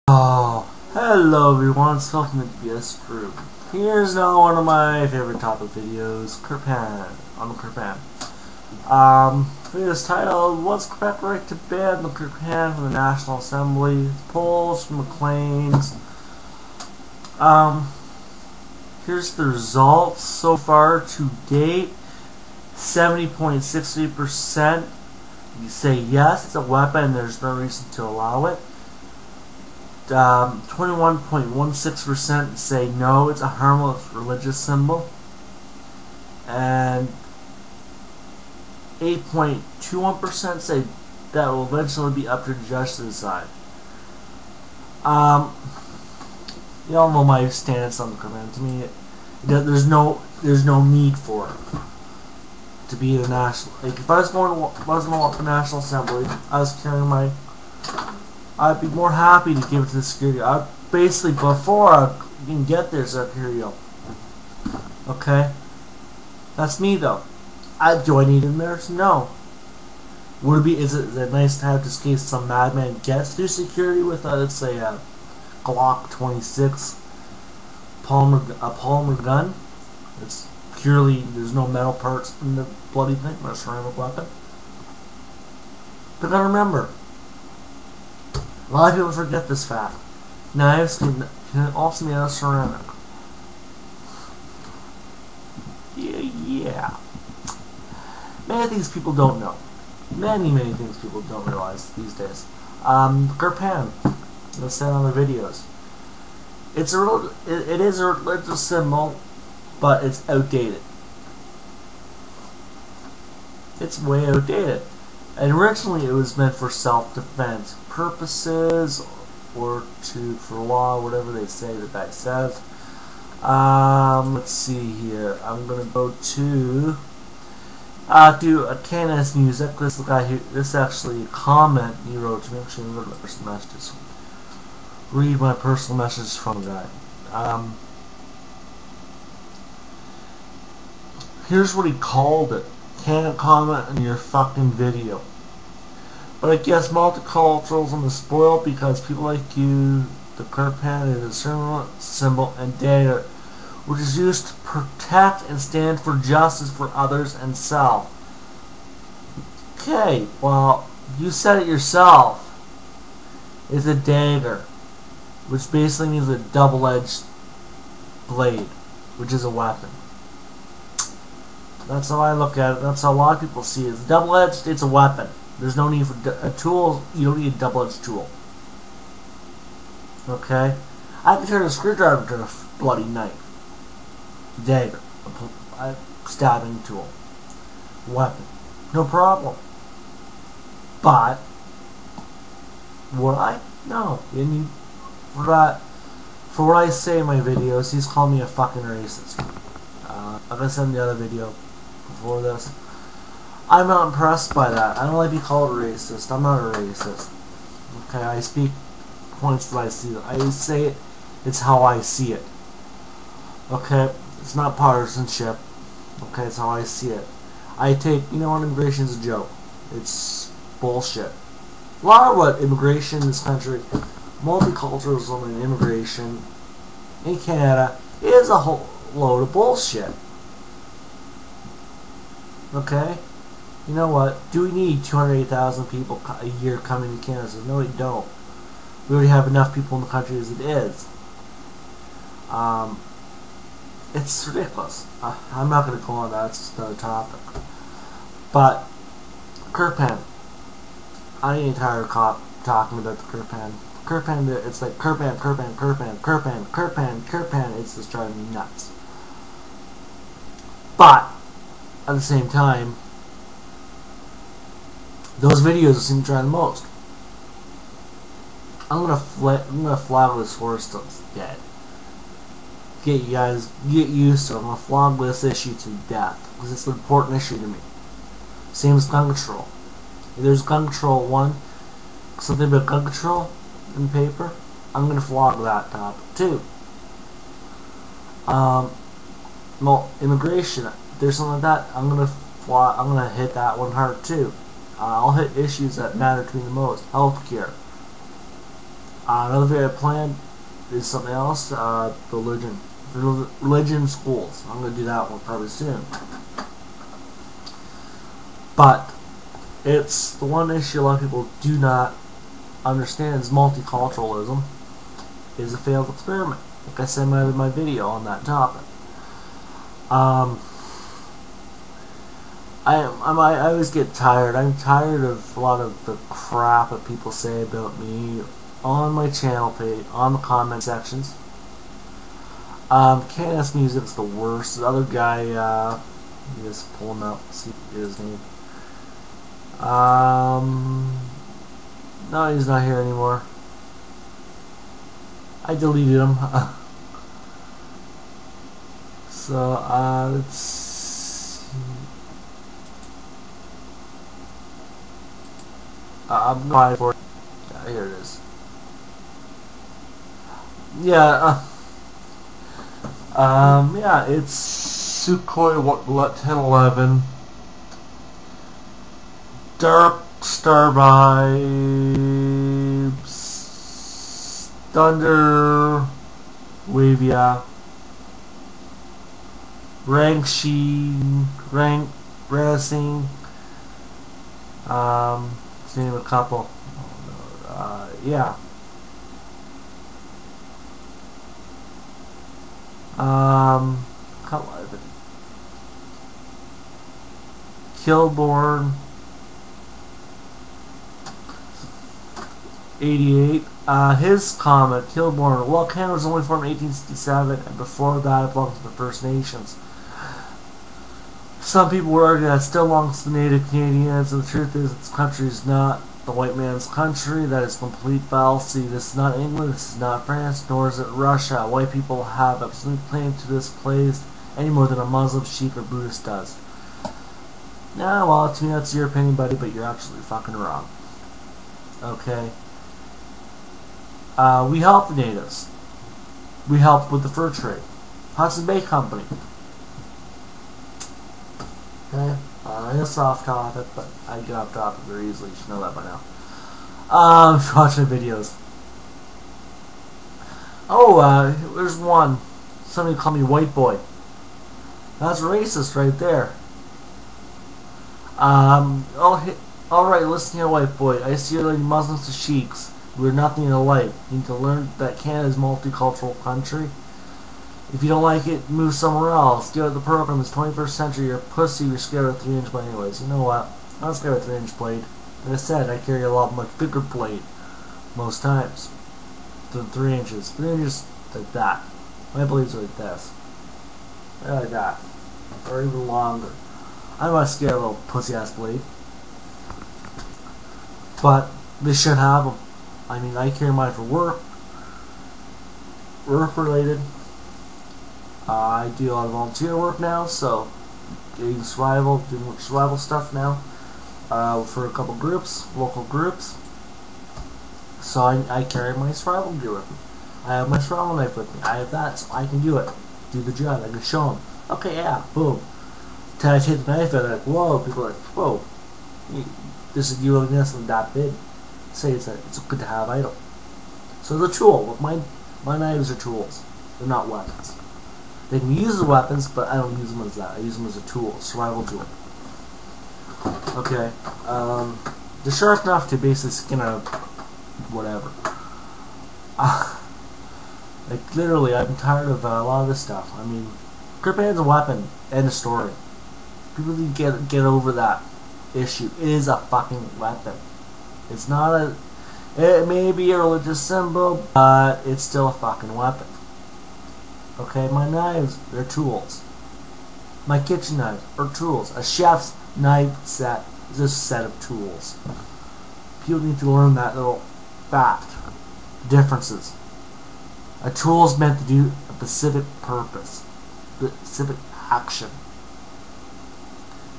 Oh, hello everyone, it's Phil from AntiBSGroup. Here's another one of my favorite topic videos, Kirpan. I'm a Kirpan. Video is titled, "Was Quebec right to ban the Kirpan from the National Assembly? Polls from Maclean's." Here's the results so far to date. 70.63%. You say yes, it's a weapon, there's no reason to allow it. 21.16% say no, it's a harmless religious symbol, and 8.21% say that will eventually be up to the judge to decide. You all know my stance on the Kirpan. To me, there's no need for it to be the national. Like if I was going to the National Assembly, I was carrying my. I'd be more happy to give it to the security. Basically, before I can get there, so here you go. Okay? That's me, though. Do I need it in there? No. Would it be, is it nice to have just in case some madman gets through security with, let's say, a Glock 26 polymer gun? It's purely, there's no metal parts in the bloody thing, but a ceramic weapon. But then remember, a lot of people forget this fact. Knives can also be out of ceramic. Yeah. Many things people don't know. Many things people don't realize these days. Kirpan, as said on the videos. It is a religious symbol, but it's outdated. It's way outdated. And originally it was meant for self-defense purposes, or for law, whatever they say the guy says. Let's see here. I'm gonna go to Canada's music. This guy here, this is actually a comment he wrote to me. Actually, I'm gonna go to my personal messages. Read my personal messages from the guy. Here's what he called it. Can't comment on your fucking video. But I guess multiculturalism is spoiled because people like you, the Kirpan is a symbol and data which is used to protect and stand for justice for others and self. Okay, well, you said it yourself. It's a dagger, which basically means a double-edged blade, which is a weapon. That's how I look at it. That's how a lot of people see it. It's double-edged, it's a weapon. There's no need for a tool. You don't need a double-edged tool. Okay? I can turn a screwdriver into a bloody knife. Dagger. A stabbing tool. Weapon. No problem. But, would I? No. For what I say in my videos, he's called me a fucking racist. Like I said in the other video before this, I'm not impressed by that. I don't like to be called a racist. I'm not a racist. Okay, I speak points that I see. I say it, it's how I see it. Okay, it's not partisanship. Okay, it's how I see it. I take, you know what, immigration is a joke. It's bullshit. A lot of what immigration in this country, multiculturalism and immigration in Canada, is a whole load of bullshit. Okay? You know what? Do we need 280,000 people a year coming to Canada? So no, we don't. We already have enough people in the country as it is. It's ridiculous. I'm not going to go on that. It's just another topic. But Kirpan, I ain't tired of talking about the Kirpan. Kirpan, it's like Kirpan. It's just driving me nuts. But at the same time, those videos seem to try the most. I'm gonna flog this horse till it's dead. Get used to it. I'm gonna flog this issue to death because it's an important issue to me. Same as gun control. If there's gun control something about gun control in paper, I'm gonna flog that topic too. Well, immigration. If there's something like that, I'm gonna hit that one hard too. I'll hit issues that matter to me the most. Healthcare. Another video I planned is something else, religion schools. I'm going to do that one probably soon. But it's the one issue a lot of people do not understand is multiculturalism is a failed experiment. Like I said in my video on that topic. I always get tired. I'm tired of a lot of the crap that people say about me on my channel page, on the comment sections. KNS Music's the worst. The other guy, you just pull him out, see his name. No, he's not here anymore. I deleted him. So, let's see. I'm going for it. Yeah, here it is. Yeah, yeah, it's Sukhoi 1011. Dark Star Vibes, Thunder, Wavia, Rank Sheen, Rank Racing, let's name a couple. Yeah. Couple of it. Killborn 88. His comment, Killborn, well, Canada was only formed in 1867, and before that it belonged to the First Nations. Some people would argue that it still belongs to the Native Canadians, and the truth is this country is not the white man's country. That is complete fallacy. This is not England, this is not France, nor is it Russia. White people have absolute claim to this place any more than a Muslim, Sikh, or Buddhist does. Nah, well, to me that's your opinion, buddy, but you're absolutely fucking wrong. Okay? We helped the natives. We helped with the fur trade. Hudson Bay Company. Okay? It's off topic, but I get off topic very easily. You should know that by now. Watch my videos. Oh, there's one. Somebody called me white boy. That's racist right there. Alright, listen here, white boy. I see you like Muslims to Sheiks. We're nothing alike. You need to learn that Canada is a multicultural country. If you don't like it, move somewhere else. Get out of the program. It's 21st century. You're a pussy. You're scared of a 3-inch blade anyways. You know what? I'm not scared of a 3-inch blade. Like I said, I carry a lot much bigger blade most times than 3 inches. 3 inches like that. My blades are like this. They're like that. Or even longer. I'm not scared of a little pussy-ass blade. But they should have them. I mean, I carry mine for work. Work-related. I do a lot of volunteer work now, so doing survival stuff now for a couple groups, local groups. So I carry my survival gear with me. I have my survival knife with me. I have that, so I can do it. Do the job. I can show them. Okay, yeah, boom. Till I take the knife out, like, whoa. People are like, whoa. This is you looking at something that big. Say it's good to have idle. So the tool. My knives are tools. They're not weapons. They can be used as weapons, but I don't use them as that. I use them as a tool, a survival tool. Okay. They're sharp enough to basically skin a whatever. Like literally, I'm tired of a lot of this stuff. I mean, Kirpan's a weapon. End of story. People need to get over that issue. It is a fucking weapon. It's not a. It may be a religious symbol, but it's still a fucking weapon. Okay, my knives, they're tools. My kitchen knives are tools. A chef's knife set is a set of tools. People need to learn that little fact. Differences. A tool is meant to do a specific purpose, specific action.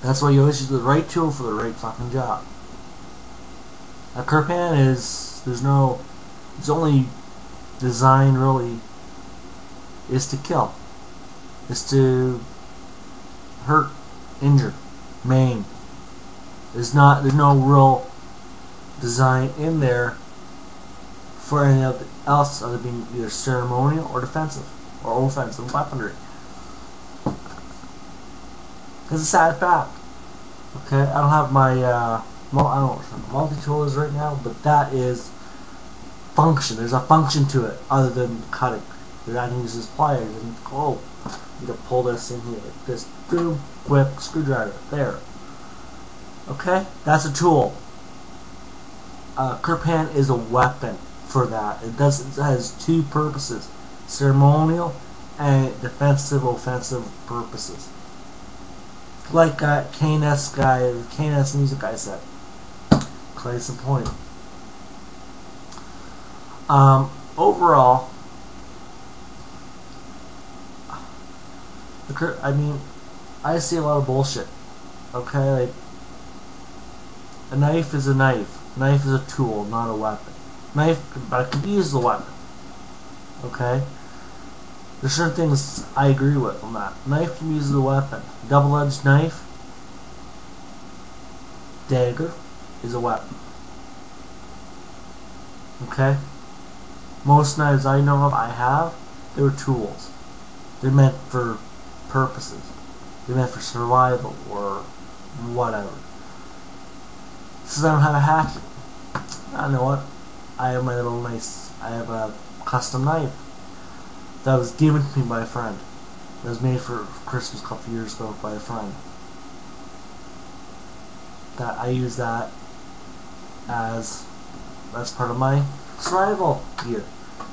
That's why you always use the right tool for the right fucking job. A Kirpan is, its only design really is to kill, is to hurt, injure, maim. There's no real design in there for anything else other than being either ceremonial or defensive or offensive weaponry. It's a sad fact. Okay, I don't have my I don't multi-toolers right now, but that is function. There's a function to it other than cutting. I can use this pliers and you need to pull this in here like this. Boom, whip, screwdriver. There. Okay, that's a tool. Kirpan is a weapon for that. It has two purposes: ceremonial and defensive, offensive purposes. Like KNS music guy said. Case in point. Overall, I see a lot of bullshit. Okay, like a knife is a knife. A knife is a tool, not a weapon. Knife, but it can be used as a weapon. Okay. There's certain things I agree with on that. Knife can be used as a weapon. Double-edged knife, dagger, is a weapon. Okay? Most knives I know of, they were tools. They're meant for purposes. They're meant for survival or whatever. Since I don't have a hatchet, I know what? I have a custom knife that was given to me by a friend. That was made for Christmas a couple years ago by a friend. That I use that as part of my survival gear.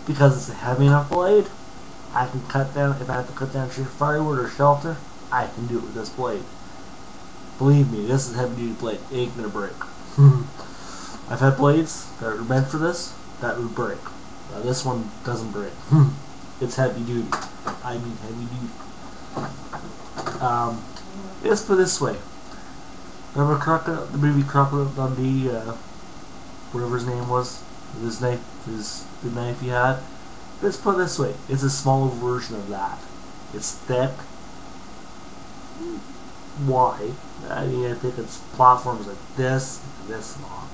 Because it's a heavy enough blade, I can cut down, if I have to cut down firewood or shelter, I can do it with this blade. Believe me, this is a heavy duty blade. It ain't gonna break. I've had blades that are meant for this that would break. This one doesn't break. It's heavy duty. I mean heavy duty. Let's put it this way. Remember the movie Crocodile Dundee, whatever his name was? His knife, the knife he had. Let's put it this way. It's a smaller version of that. It's thick. Why? I mean, I think its platform is like this long.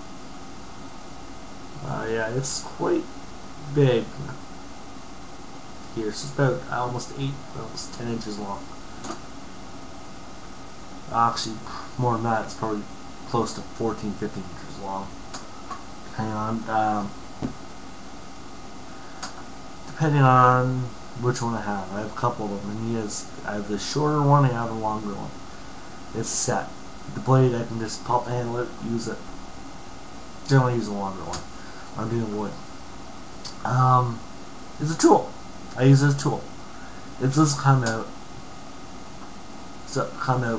Yeah, it's quite big. Here, it's about almost 10 inches long. Actually, more than that. It's probably close to 14, 15 inches long. Depending on which one I have. I have a couple of them, and I have the shorter one, and I have the longer one. It's set. The blade, I can just pop handle it, use it. Generally use the longer one. I'm doing wood. It's a tool. I use it as a tool. It doesn't come out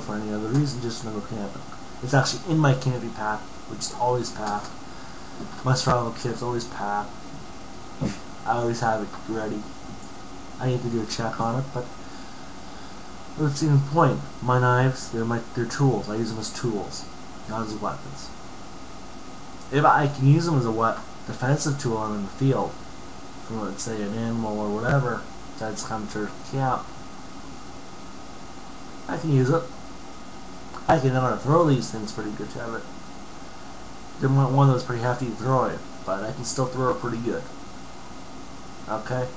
for any other reason, just to go camping. It's actually in my camping pack, which is always packed. My survival kit's always packed. I always have it ready. I need to do a check on it, but let's see the point. My knives, they're tools. I use them as tools, not as weapons. If I can use them as a defensive tool when I'm in the field, for let's say an animal or whatever that's come to camp, I can use it. I can know how to throw these things pretty good to have it. Didn't want one that was pretty hefty to throw it, but I can still throw it pretty good. Okay.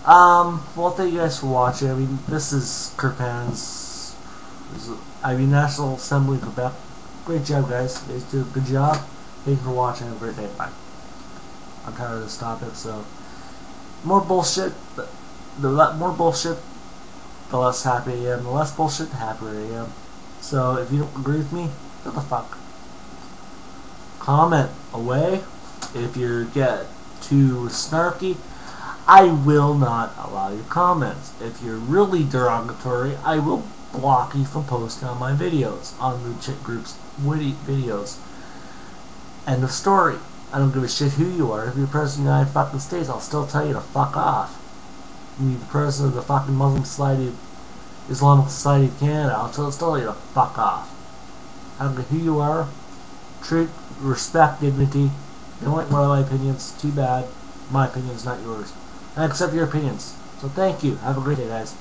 Well, thank you guys for watching. I mean, this is Kirpan's. National Assembly, Quebec. Great job, guys. You guys did a good job. Thank you for watching. Have a great day. Bye. I'm tired of this topic, so more bullshit. The more bullshit, the less happy I am. The less bullshit, the happier I am. So if you don't agree with me, what the fuck? Comment away. If you get too snarky, I will not allow your comments. If you're really derogatory, I will block you from posting on my videos, on the chat group's videos. End of story. I don't give a shit who you are. If you're president of the United fucking States, I'll still tell you to fuck off. If you're the president of the fucking Islamic Society of Canada, I'll still tell you to fuck off. I don't care who you are. Treat, respect, dignity. You don't like one of my opinions, too bad. My opinion is not yours. I accept your opinions. So thank you. Have a great day, guys.